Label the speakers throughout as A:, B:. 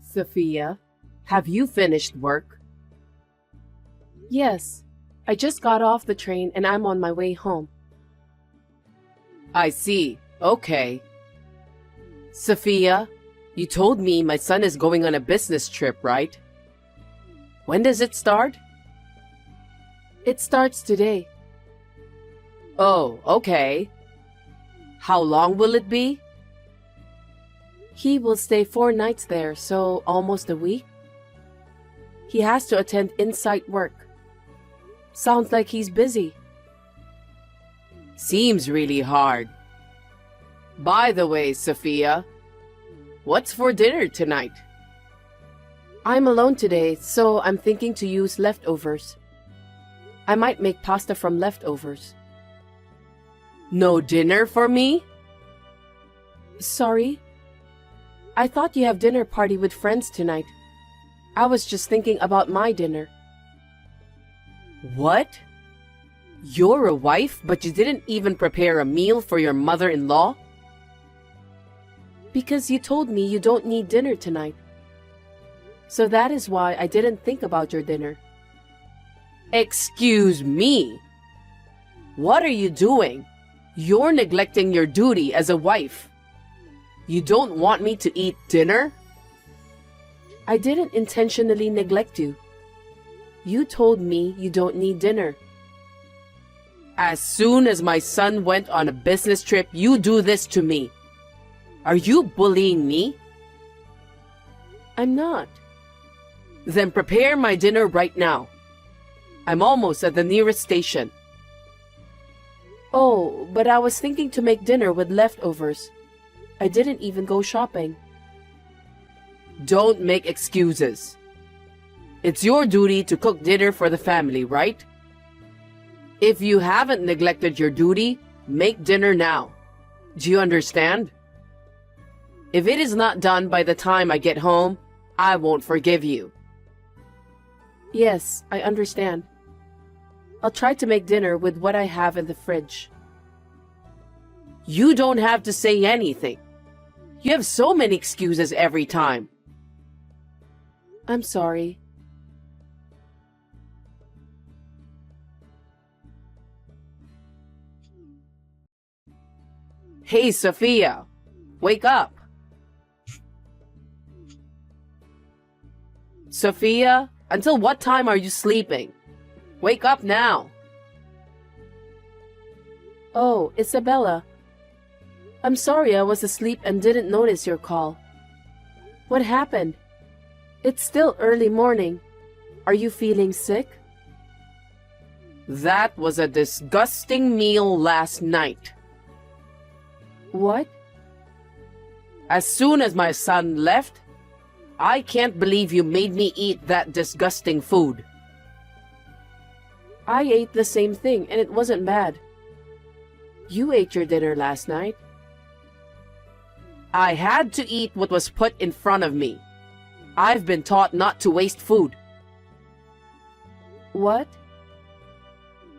A: Sophia, have you finished work?
B: Yes, I just got off the train and I'm on my way home.
A: I see. Okay. Sophia, you told me my son is going on a business trip, right? When does it start?
B: It starts today.
A: Oh, okay. How long will it be?
B: He will stay 4 nights there, so almost a week. He has to attend in-site work. Sounds like he's busy.
A: Seems really hard. By the way, Sophia, what's for dinner tonight?
B: I'm alone today, so I'm thinking to use leftovers. I might make pasta from leftovers.
A: No dinner for me?
B: Sorry? I thought you have dinner party with friends tonight. I was just thinking about my dinner.
A: What? You're a wife, but you didn't even prepare a meal for your mother-in-law?
B: Because you told me you don't need dinner tonight. So that is why I didn't think about your dinner.
A: Excuse me? What are you doing? You're neglecting your duty as a wife. You don't want me to eat dinner?
B: I didn't intentionally neglect you. You told me you don't need dinner.
A: As soon as my son went on a business trip, you do this to me. Are you bullying me?
B: I'm not.
A: Then prepare my dinner right now. I'm almost at the nearest station.
B: Oh, but I was thinking to make dinner with leftovers. I didn't even go shopping.
A: Don't make excuses. It's your duty to cook dinner for the family, right? If you haven't neglected your duty, make dinner now. Do you understand? If it is not done by the time I get home, I won't forgive you.
B: Yes, I understand. I'll try to make dinner with what I have in the fridge.
A: You don't have to say anything. You have so many excuses every time.
B: I'm sorry.
A: Hey, Sophia, wake up. Sophia, until what time are you sleeping? Wake up now.
B: Oh, Isabella. I'm sorry I was asleep and didn't notice your call. What happened? It's still early morning. Are you feeling sick?
A: That was a disgusting meal last night.
B: What?
A: As soon as my son left, I can't believe you made me eat that disgusting food.
B: I ate the same thing and it wasn't bad. You ate your dinner last night.
A: I had to eat what was put in front of me. I've been taught not to waste food.
B: What?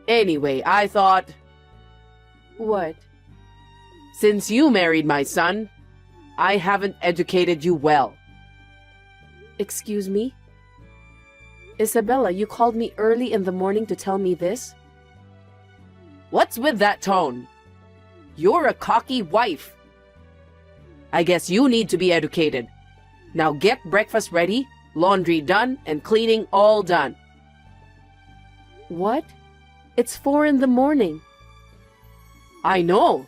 A: Anyway, I thought,
B: What?
A: since you married my son, I haven't educated you well.
B: Excuse me? Isabella, you called me early in the morning to tell me this?
A: What's with that tone? You're a cocky wife. I guess you need to be educated. Now get breakfast ready, laundry done, and cleaning all done.
B: What? It's 4 in the morning.
A: I know.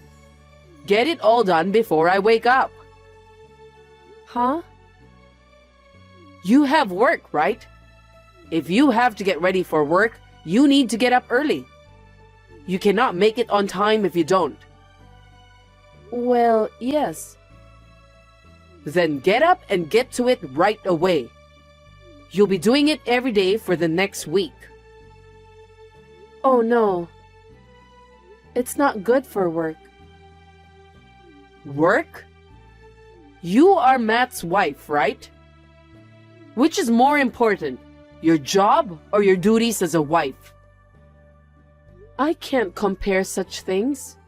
A: Get it all done before I wake up.
B: Huh?
A: You have work, right? If you have to get ready for work, you need to get up early. You cannot make it on time if you don't.
B: Well, yes.
A: Then get up and get to it right away. You'll be doing it every day for the next week.
B: Oh no. It's not good for work.
A: Work? You are Matt's wife, right? Which is more important, your job or your duties as a wife?
B: I can't compare such things.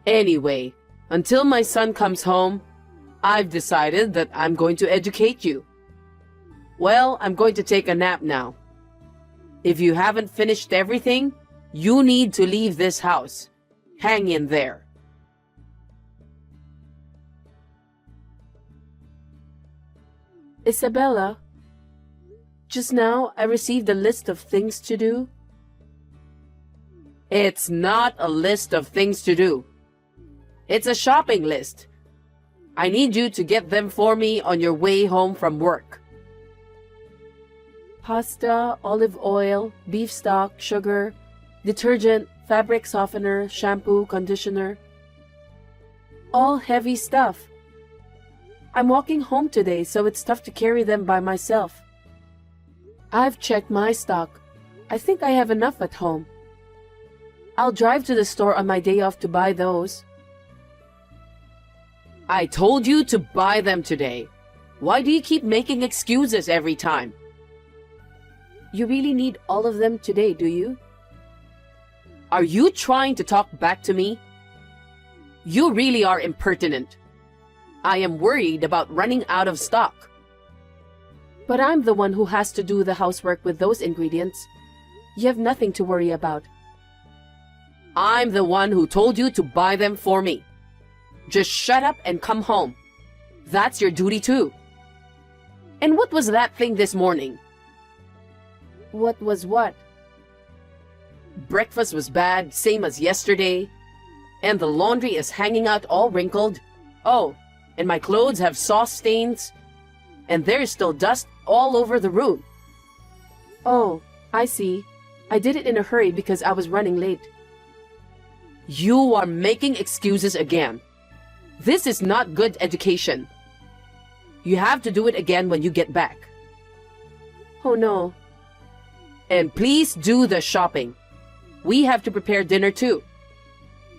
A: Anyway, until my son comes home, I've decided that I'm going to educate you. Well, I'm going to take a nap now. If you haven't finished everything, you need to leave this house. Hang in there.
B: Isabella, just now I received a list of things to do.
A: It's not a list of things to do. It's a shopping list. I need you to get them for me on your way home from work.
B: Pasta, olive oil, beef stock, sugar, detergent, fabric softener, shampoo, conditioner. All heavy stuff. I'm walking home today, so it's tough to carry them by myself. I've checked my stock. I think I have enough at home. I'll drive to the store on my day off to buy those.
A: I told you to buy them today. Why do you keep making excuses every time?
B: You really need all of them today, do you?
A: Are you trying to talk back to me? You really are impertinent. I am worried about running out of stock.
B: But I'm the one who has to do the housework with those ingredients. You have nothing to worry about.
A: I'm the one who told you to buy them for me. Just shut up and come home. That's your duty too. And what was that thing this morning?
B: What was what?
A: Breakfast was bad, same as yesterday. And the laundry is hanging out all wrinkled. Oh, and my clothes have sauce stains. And there is still dust all over the room.
B: Oh, I see. I did it in a hurry because I was running late.
A: You are making excuses again. This is not good education. You have to do it again when you get back.
B: Oh no.
A: And please do the shopping. We have to prepare dinner too.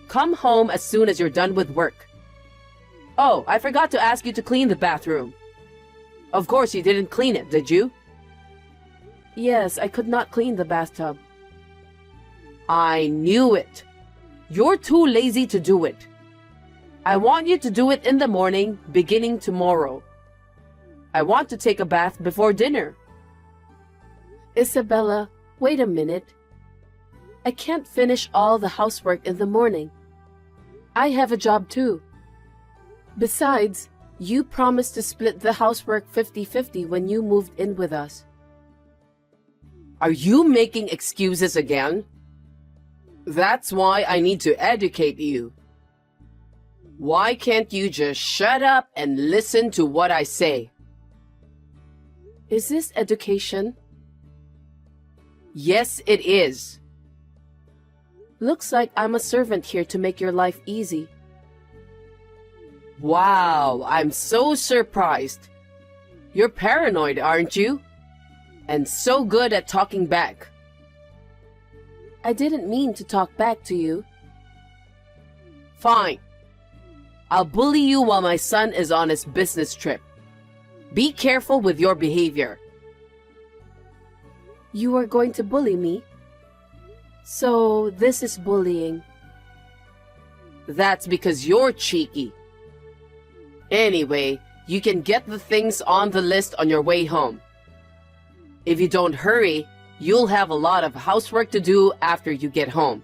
A: Come home as soon as you're done with work. Oh, I forgot to ask you to clean the bathroom. Of course you didn't clean it, did you?
B: Yes, I could not clean the bathtub.
A: I knew it. You're too lazy to do it. I want you to do it in the morning, beginning tomorrow. I want to take a bath before dinner.
B: Isabella, wait a minute. I can't finish all the housework in the morning. I have a job too. Besides, you promised to split the housework 50-50 when you moved in with us.
A: Are you making excuses again? That's why I need to educate you. Why can't you just shut up and listen to what I say?
B: Is this education?
A: Yes, it is.
B: Looks like I'm a servant here to make your life easy.
A: Wow, I'm so surprised. You're paranoid, aren't you? And so good at talking back.
B: I didn't mean to talk back to you.
A: Fine. I'll bully you while my son is on his business trip. Be careful with your behavior.
B: You are going to bully me? So this is bullying.
A: That's because you're cheeky. Anyway, you can get the things on the list on your way home. If you don't hurry, you'll have a lot of housework to do after you get home.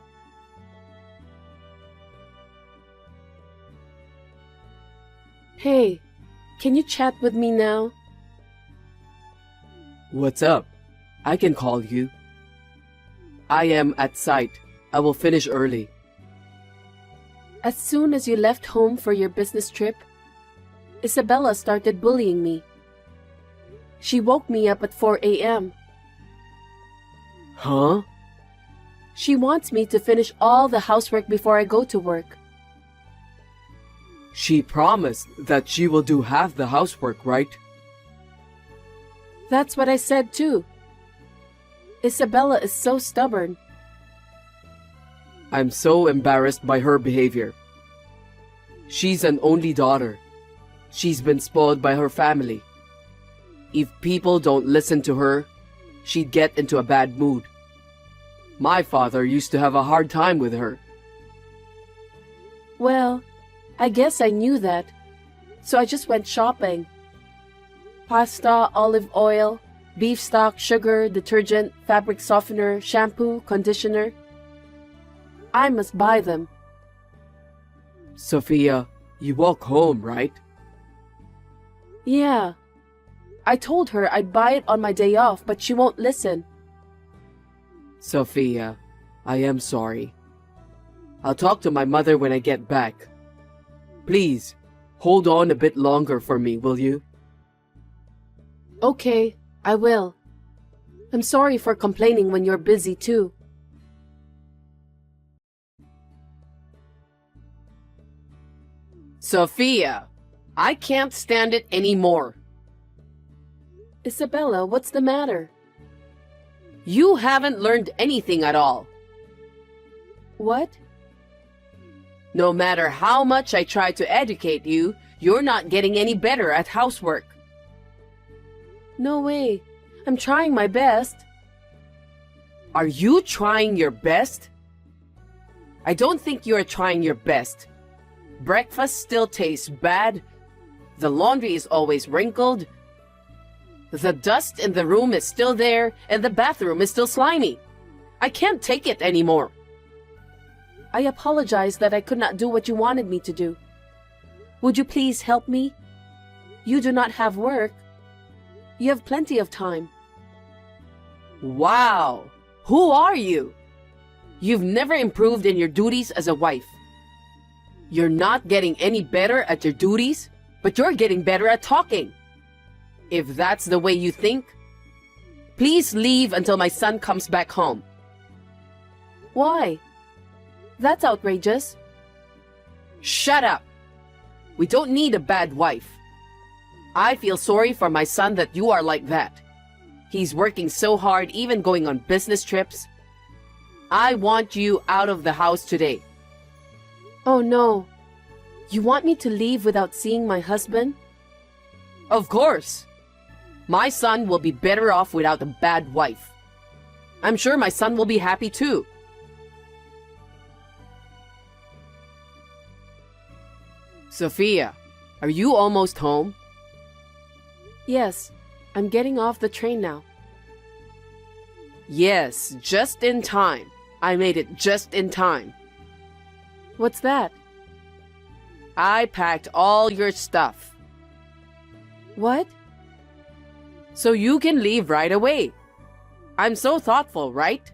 B: Hey, can you chat with me now?
A: What's up? I can call you. I am at site. I will finish early.
B: As soon as you left home for your business trip, Isabella started bullying me. She woke me up at 4 a.m.
A: Huh?
B: She wants me to finish all the housework before I go to work.
A: She promised that she will do half the housework, right?
B: That's what I said too. Isabella is so stubborn.
A: I'm so embarrassed by her behavior. She's an only daughter. She's been spoiled by her family. If people don't listen to her, she'd get into a bad mood. My father used to have a hard time with her.
B: Well, I guess I knew that. so I just went shopping. Pasta, olive oil, beef stock, sugar, detergent, fabric softener, shampoo, conditioner. I must buy them.
A: Sophia, you walk home, right?
B: Yeah. I told her I'd buy it on my day off, but she won't listen.
A: Sophia, I am sorry. I'll talk to my mother when I get back. Please, hold on a bit longer for me, will you?
B: Okay, I will. I'm sorry for complaining when you're busy too.
A: Sophia, I can't stand it anymore.
B: Isabella, what's the matter?
A: You haven't learned anything at all.
B: What?
A: No matter how much I try to educate you, you're not getting any better at housework.
B: No way. I'm trying my best.
A: Are you trying your best? I don't think you're trying your best. Breakfast still tastes bad. The laundry is always wrinkled. The dust in the room is still there, and the bathroom is still slimy. I can't take it anymore.
B: I apologize that I could not do what you wanted me to do. Would you please help me? You do not have work. You have plenty of time.
A: Wow! Who are you? You've never improved in your duties as a wife. You're not getting any better at your duties, but you're getting better at talking. If that's the way you think, please leave until my son comes back home.
B: Why? That's outrageous.
A: Shut up! We don't need a bad wife. I feel sorry for my son that you are like that. He's working so hard, even going on business trips. I want you out of the house today.
B: Oh no. You want me to leave without seeing my husband?
A: Of course. My son will be better off without a bad wife. I'm sure my son will be happy too. Sophia, are you almost home?
B: Yes, I'm getting off the train now.
A: Yes, just in time. I made it just in time.
B: What's that?
A: I packed all your stuff.
B: What?
A: So you can leave right away. I'm so thoughtful, right?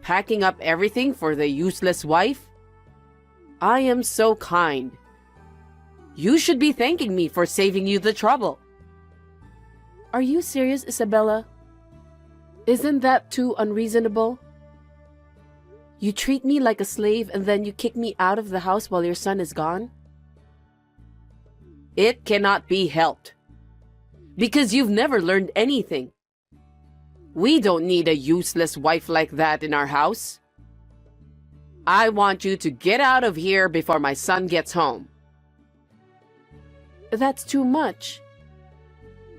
A: Packing up everything for the useless wife? I am so kind. You should be thanking me for saving you the trouble.
B: Are you serious, Isabella? Isn't that too unreasonable? You treat me like a slave and then you kick me out of the house while your son is gone?
A: It cannot be helped. Because you've never learned anything. We don't need a useless wife like that in our house. I want you to get out of here before my son gets home.
B: That's too much.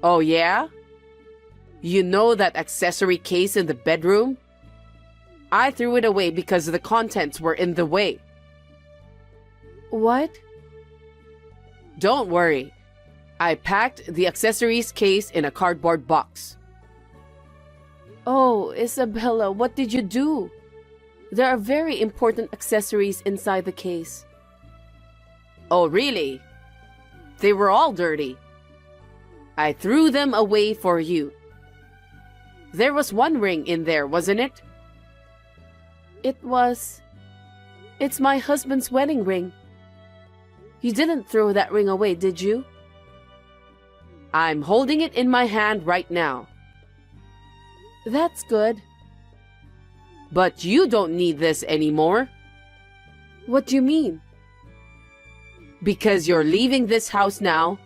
A: Oh yeah? You know that accessory case in the bedroom? I threw it away because the contents were in the way.
B: What?
A: Don't worry. I packed the accessories case in a cardboard box.
B: Oh, Isabella, what did you do? There are very important accessories inside the case.
A: Oh, really? They were all dirty. I threw them away for you. There was one ring in there, wasn't it?
B: It's my husband's wedding ring. You didn't throw that ring away, did you?
A: I'm holding it in my hand right now.
B: That's good.
A: But you don't need this anymore.
B: What do you mean?
A: Because you're leaving this house now.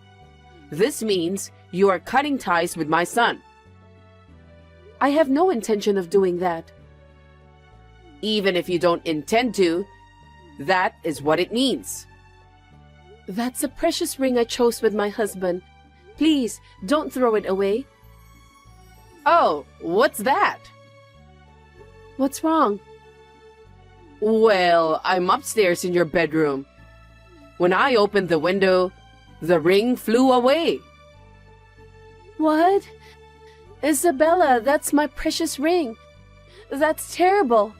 A: This means you are cutting ties with my son.
B: I have no intention of doing that.
A: Even if you don't intend to, that is what it means.
B: That's a precious ring I chose with my husband. Please, don't throw it away.
A: Oh, what's that?
B: What's wrong?
A: Well, I'm upstairs in your bedroom. When I opened the window, The ring flew away.
B: What? Isabella, that's my precious ring. That's terrible.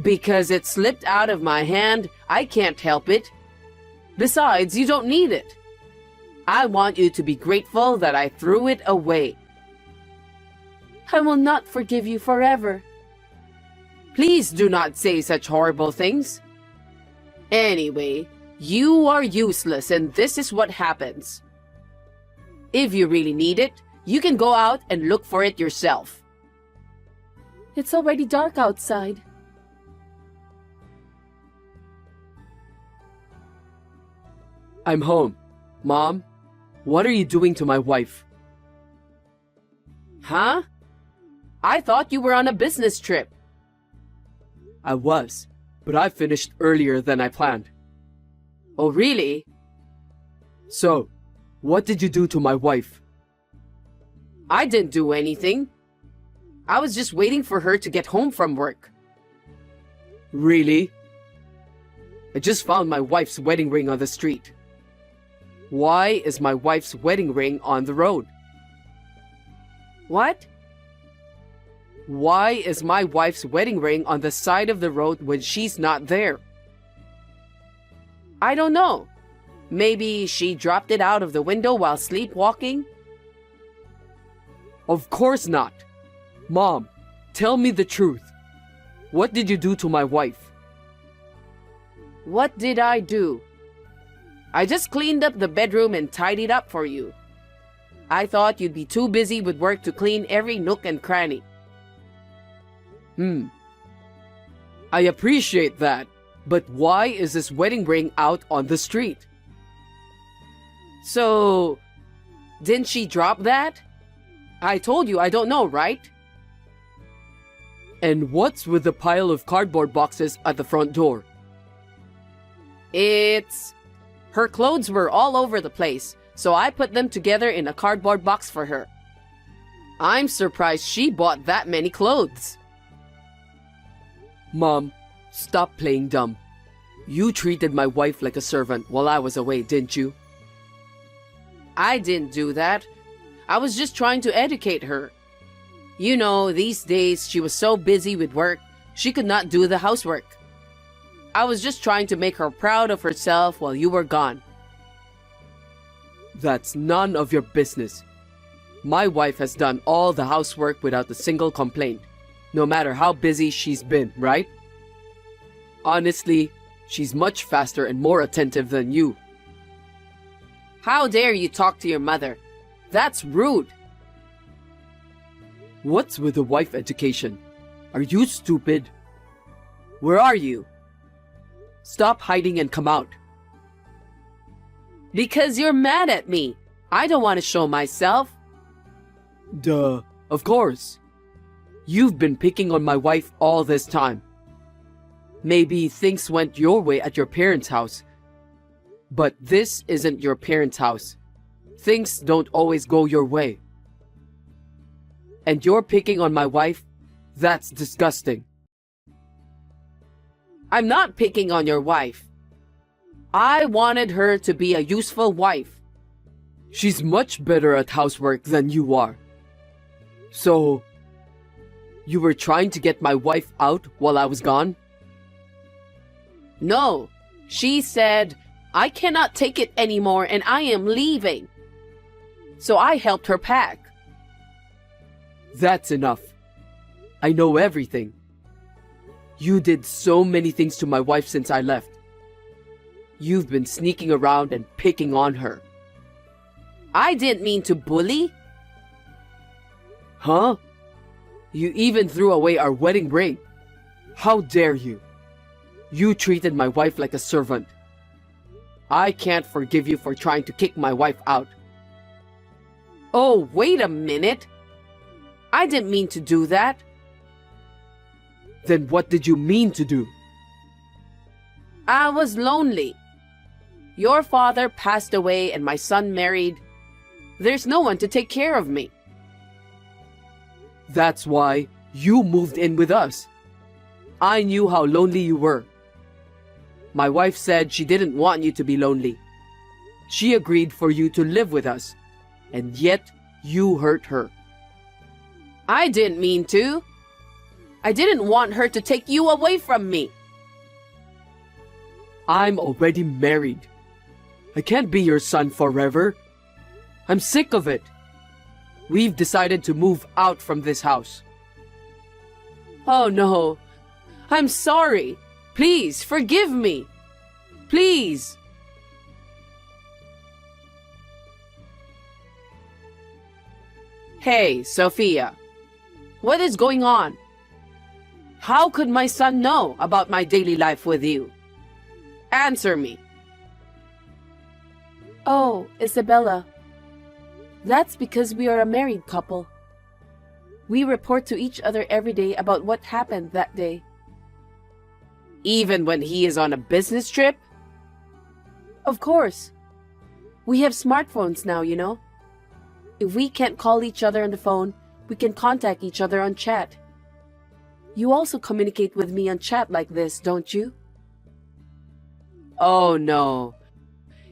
A: Because it slipped out of my hand, I can't help it. Besides, you don't need it. I want you to be grateful that I threw it away.
B: I will not forgive you forever.
A: Please do not say such horrible things. Anyway, you are useless and this is what happens. If you really need it, you can go out and look for it yourself.
B: It's already dark outside.
A: I'm home. Mom, what are you doing to my wife? Huh? I thought you were on a business trip. I was, but I finished earlier than I planned. Oh, really? So, what did you do to my wife? I didn't do anything. I was just waiting for her to get home from work. Really? I just found my wife's wedding ring on the street. Why is my wife's wedding ring on the road? What? Why is my wife's wedding ring on the side of the road when she's not there? I don't know. Maybe she dropped it out of the window while sleepwalking? Of course not. Mom, tell me the truth. What did you do to my wife? What did I do? I just cleaned up the bedroom and tidied up for you. I thought you'd be too busy with work to clean every nook and cranny. I appreciate that, but why is this wedding ring out on the street? So, didn't she drop that? I told you I don't know, right? And what's with the pile of cardboard boxes at the front door? Her clothes were all over the place, so I put them together in a cardboard box for her. I'm surprised she bought that many clothes. Mom, stop playing dumb. You treated my wife like a servant while I was away, didn't you? I didn't do that. I was just trying to educate her. You know, these days she was so busy with work, she could not do the housework. I was just trying to make her proud of herself while you were gone. That's none of your business. My wife has done all the housework without a single complaint, no matter how busy she's been, right? Honestly, she's much faster and more attentive than you. How dare you talk to your mother? That's rude. What's with the wife education? Are you stupid? Where are you? Stop hiding and come out. Because you're mad at me. I don't want to show myself. Duh, of course. You've been picking on my wife all this time. Maybe things went your way at your parents' house. But this isn't your parents' house. Things don't always go your way. And you're picking on my wife? That's disgusting. I'm not picking on your wife. I wanted her to be a useful wife. She's much better at housework than you are. So, you were trying to get my wife out while I was gone? No, she said, I cannot take it anymore and I am leaving. So I helped her pack. That's enough. I know everything. You did so many things to my wife since I left. You've been sneaking around and picking on her. I didn't mean to bully. Huh? You even threw away our wedding ring. How dare you? You treated my wife like a servant. I can't forgive you for trying to kick my wife out. Oh, wait a minute. I didn't mean to do that. Then what did you mean to do? I was lonely. Your father passed away and my son married. There's no one to take care of me. That's why you moved in with us. I knew how lonely you were. My wife said she didn't want you to be lonely. She agreed for you to live with us, and yet you hurt her. I didn't mean to. I didn't want her to take you away from me. I'm already married. I can't be your son forever. I'm sick of it. We've decided to move out from this house. Oh no. I'm sorry. Please forgive me. Please. Hey, Sophia. What is going on? How could my son know about my daily life with you? Answer me.
B: Oh, Isabella. That's because we are a married couple. We report to each other every day about what happened that day.
A: Even when he is on a business trip?
B: Of course. We have smartphones now, you know. If we can't call each other on the phone, we can contact each other on chat. You also communicate with me on chat like this, don't you?
A: Oh no.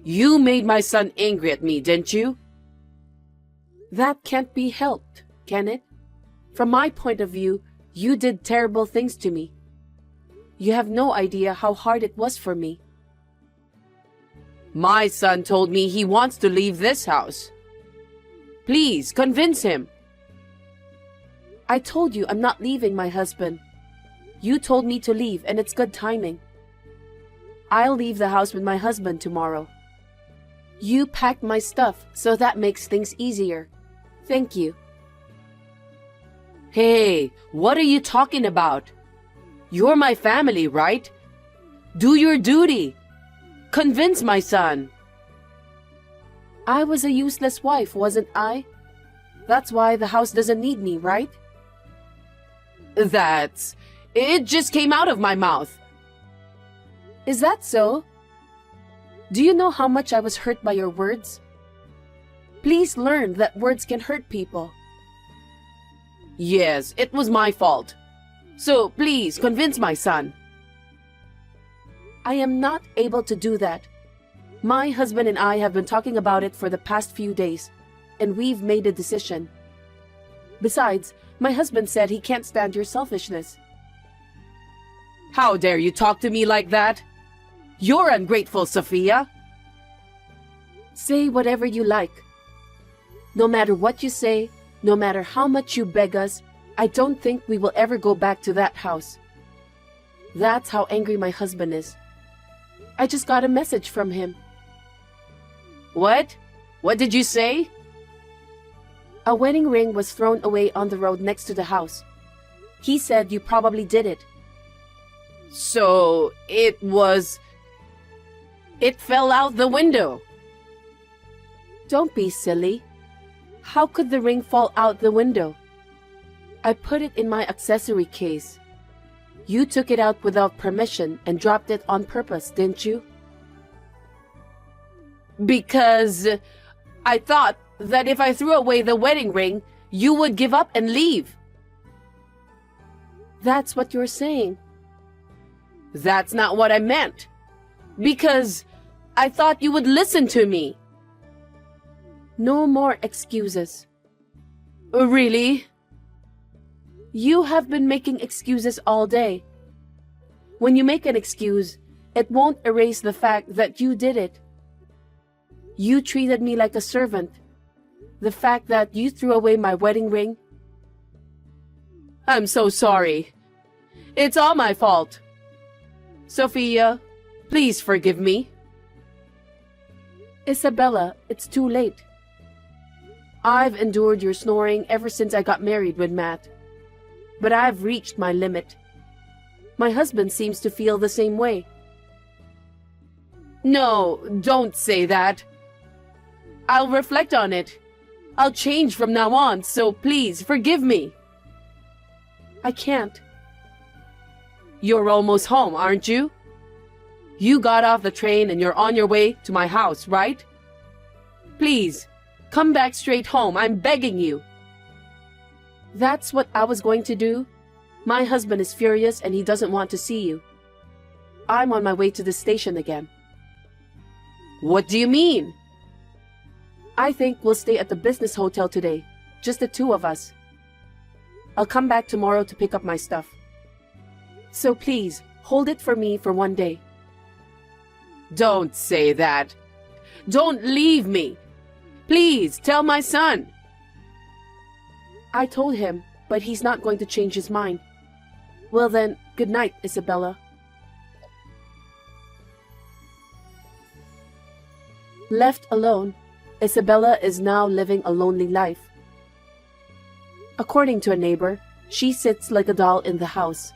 A: You made my son angry at me, didn't you?
B: That can't be helped, can it? From my point of view, you did terrible things to me. You have no idea how hard it was for me.
A: My son told me he wants to leave this house. Please, convince him.
B: I told you I'm not leaving my husband. You told me to leave, and it's good timing. I'll leave the house with my husband tomorrow. You packed my stuff, so that makes things easier. Thank you.
A: Hey, what are you talking about? You're my family, right? Do your duty. Convince my son.
B: I was a useless wife, wasn't I? That's why the house doesn't need me, right?
A: It just came out of my mouth.
B: Is that so? Do you know how much I was hurt by your words? Please learn that words can hurt people.
A: Yes, it was my fault. So please convince my son.
B: I am not able to do that. My husband and I have been talking about it for the past few days, and we've made a decision. Besides, my husband said he can't stand your selfishness.
A: How dare you talk to me like that? You're ungrateful, Sophia.
B: Say whatever you like. No matter what you say, no matter how much you beg us, I don't think we will ever go back to that house. That's how angry my husband is. I just got a message from him.
A: What? What did you say?
B: A wedding ring was thrown away on the road next to the house. He said you probably did it.
A: So, it fell out the window.
B: Don't be silly. How could the ring fall out the window? I put it in my accessory case. You took it out without permission and dropped it on purpose, didn't you?
A: Because I thought that if I threw away the wedding ring, you would give up and leave.
B: That's what you're saying.
A: That's not what I meant. Because I thought you would listen to me.
B: No more excuses.
A: Really?
B: You have been making excuses all day. When you make an excuse, it won't erase the fact that you did it. You treated me like a servant. The fact that you threw away my wedding ring.
A: I'm so sorry. It's all my fault. Sophia, please forgive me.
B: Isabella, it's too late. I've endured your snoring ever since I got married with Matt. But I've reached my limit. My husband seems to feel the same way.
A: No, don't say that. I'll reflect on it. I'll change from now on, so please forgive me.
B: I can't.
A: You're almost home, aren't you? You got off the train and you're on your way to my house, right? Please, come back straight home. I'm begging you.
B: That's what I was going to do. My husband is furious and he doesn't want to see you. I'm on my way to the station again.
A: What do you mean?
B: I think we'll stay at the business hotel today, just the two of us. I'll come back tomorrow to pick up my stuff. So please, hold it for me for one day.
A: Don't say that. Don't leave me. Please, tell my son.
B: I told him, but he's not going to change his mind. Well then, good night, Isabella. Left alone, Isabella is now living a lonely life. According to a neighbor, she sits like a doll in the house.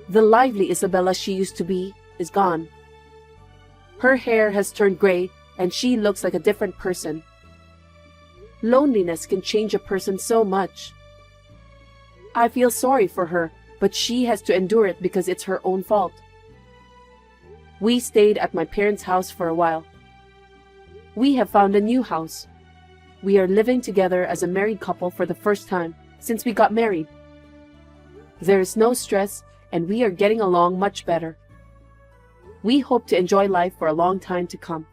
B: The lively Isabella she used to be is gone. Her hair has turned gray and she looks like a different person. Loneliness can change a person so much. I feel sorry for her, but she has to endure it because it's her own fault. We stayed at my parents' house for a while. We have found a new house. We are living together as a married couple for the first time since we got married. There is no stress and we are getting along much better. We hope to enjoy life for a long time to come.